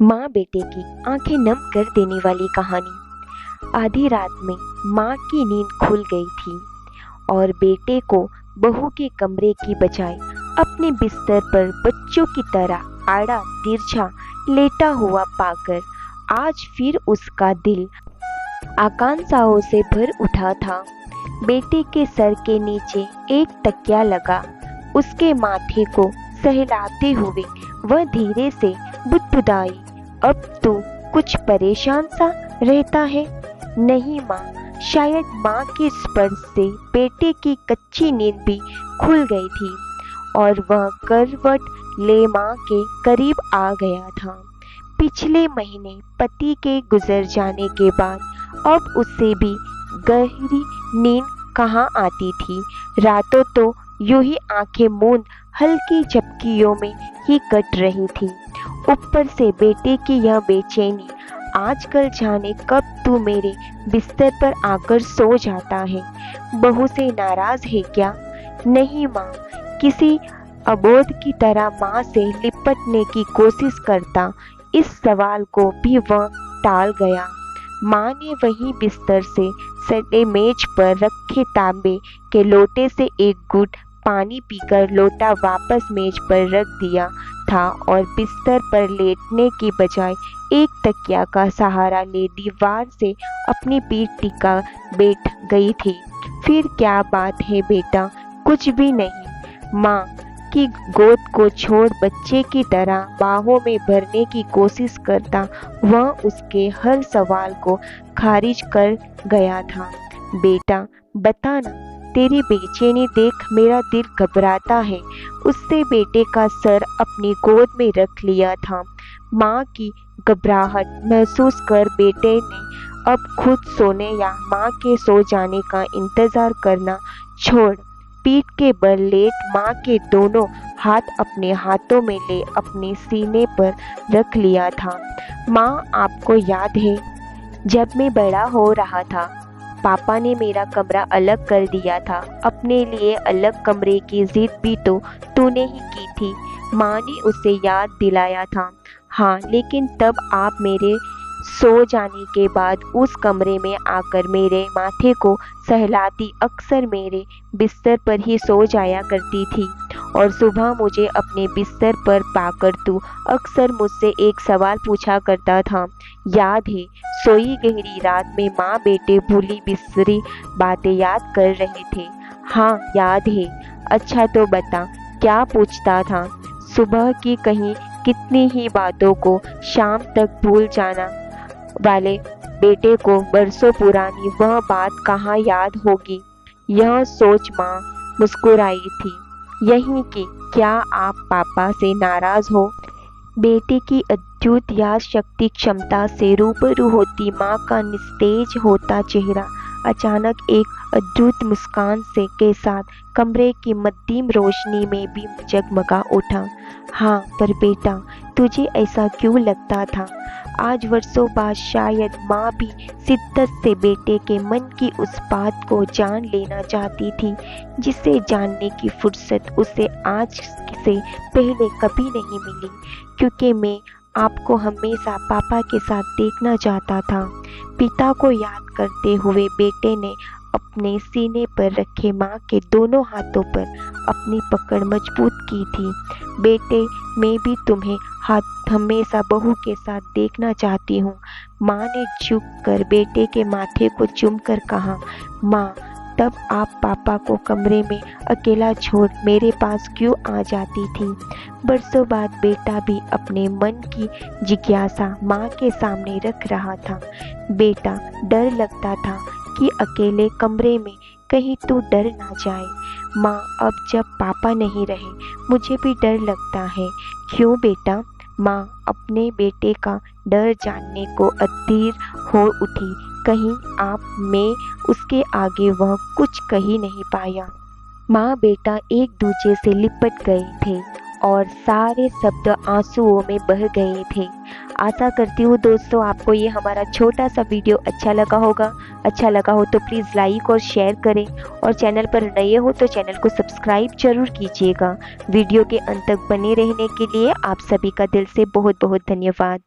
माँ बेटे की आंखें नम कर देने वाली कहानी। आधी रात में माँ की नींद खुल गई थी और बेटे को बहू के कमरे की बजाय अपने बिस्तर पर बच्चों की तरह आड़ा तिरछा लेटा हुआ पाकर आज फिर उसका दिल आकांक्षाओं से भर उठा था। बेटे के सर के नीचे एक तकिया लगा। उसके माथे को सहलाते हुए वह धीरे से बुदबुदाई, अब तो कुछ परेशान सा रहता है। नहीं माँ, शायद माँ के स्पर्श से बेटे की कच्ची नींद भी खुल गई थी और वह करवट ले माँ के करीब आ गया था। पिछले महीने पति के गुजर जाने के बाद अब उससे भी गहरी नींद कहाँ आती थी। रातों तो यूं ही आंखें मूंद हल्की झपकियों में ही कट रही थी। ऊपर से बेटे की यह बेचैनी, आजकल जाने कब तू मेरे बिस्तर पर आकर सो जाता है। बहू से नाराज है क्या? नहीं माँ, किसी अबोध की तरह माँ से लिपटने की कोशिश करता इस सवाल को भी वह टाल गया। माँ ने वहीं बिस्तर से सटे मेज पर रखे तांबे के लोटे से एक घूंट पानी पीकर लोटा वापस मेज पर रख दिया था और बिस्तर पर लेटने की बजाय एक तकिया का सहारा ले दीवार से अपनी पीठ टिका बैठ गई थी। फिर क्या बात है बेटा? कुछ भी नहीं। माँ की गोद को छोड़ बच्चे की तरह बाहों में भरने की कोशिश करता वह उसके हर सवाल को खारिज कर गया था। बेटा बता ना, तेरी बेचैनी देख मेरा दिल घबराता है। उससे बेटे का सर अपनी गोद में रख लिया था। माँ की घबराहट महसूस कर बेटे ने अब खुद सोने या माँ के सो जाने का इंतजार करना छोड़ पीठ के बल लेट माँ के दोनों हाथ अपने हाथों में ले अपने सीने पर रख लिया था। माँ, आपको याद है जब मैं बड़ा हो रहा था, पापा ने मेरा कमरा अलग कर दिया था। अपने लिए अलग कमरे की जिद भी तो तूने ही की थी। माँ ने उसे याद दिलाया था। हाँ, लेकिन तब आप मेरे सो जाने के बाद उस कमरे में आकर मेरे माथे को सहलाती, अक्सर मेरे बिस्तर पर ही सो जाया करती थी और सुबह मुझे अपने बिस्तर पर पाकर तू अक्सर मुझसे एक सवाल पूछा करता था। याद है? सोई गहरी रात में माँ बेटे भूली बिसरी बातें याद कर रहे थे। हाँ याद है। अच्छा तो बता, क्या पूछता था? सुबह की कहीं कितनी ही बातों को शाम तक भूल जाना वाले बेटे को बरसों पुरानी वह बात कहाँ याद होगी। यह सोच माँ मुस्कुराई थी। यही कि क्या आप पापा से नाराज हो? बेटे की अद्भुत याद शक्ति क्षमता से रूबरू होती माँ का निस्तेज होता चेहरा अचानक एक अद्भुत मुस्कान से के साथ कमरे की मध्यम रोशनी में भी जगमगा उठा। हाँ, पर बेटा तुझे ऐसा क्यों लगता था? आज वर्षों बाद शायद माँ भी शिद्दत से बेटे के मन की उस बात को जान लेना चाहती थी जिसे जानने की फुर्सत उसे आज से पहले कभी नहीं मिली। क्योंकि मैं आपको हमेशा पापा के साथ देखना चाहता था। पिता को याद करते हुए बेटे ने अपने सीने पर रखे माँ के दोनों हाथों पर अपनी पकड़ मजबूत की थी। बेटे, मैं भी तुम्हें हमेशा बहू के साथ देखना चाहती हूँ। माँ ने झुक कर बेटे के माथे को चूमकर कहा। माँ, तब आप पापा को कमरे में अकेला छोड़ मेरे पास क्यों आ जाती थी? बरसों बाद बेटा भी अपने मन की जिज्ञासा माँ के सामने रख रहा था। बेटा, डर लगता था कि अकेले कमरे में कहीं तू डर ना जाए। माँ, अब जब पापा नहीं रहे मुझे भी डर लगता है। क्यों बेटा? माँ अपने बेटे का डर जानने को अधीर हो उठी। कहीं मैं उसके आगे वह कुछ कह ही नहीं पाया। माँ बेटा एक दूसरे से लिपट गए थे और सारे शब्द आंसुओं में बह गए थे। आशा करती हूँ दोस्तों आपको ये हमारा छोटा सा वीडियो अच्छा लगा होगा। अच्छा लगा हो तो प्लीज़ लाइक और शेयर करें और चैनल पर नए हो तो चैनल को सब्सक्राइब जरूर कीजिएगा। वीडियो के अंत तक बने रहने के लिए आप सभी का दिल से बहुत बहुत धन्यवाद।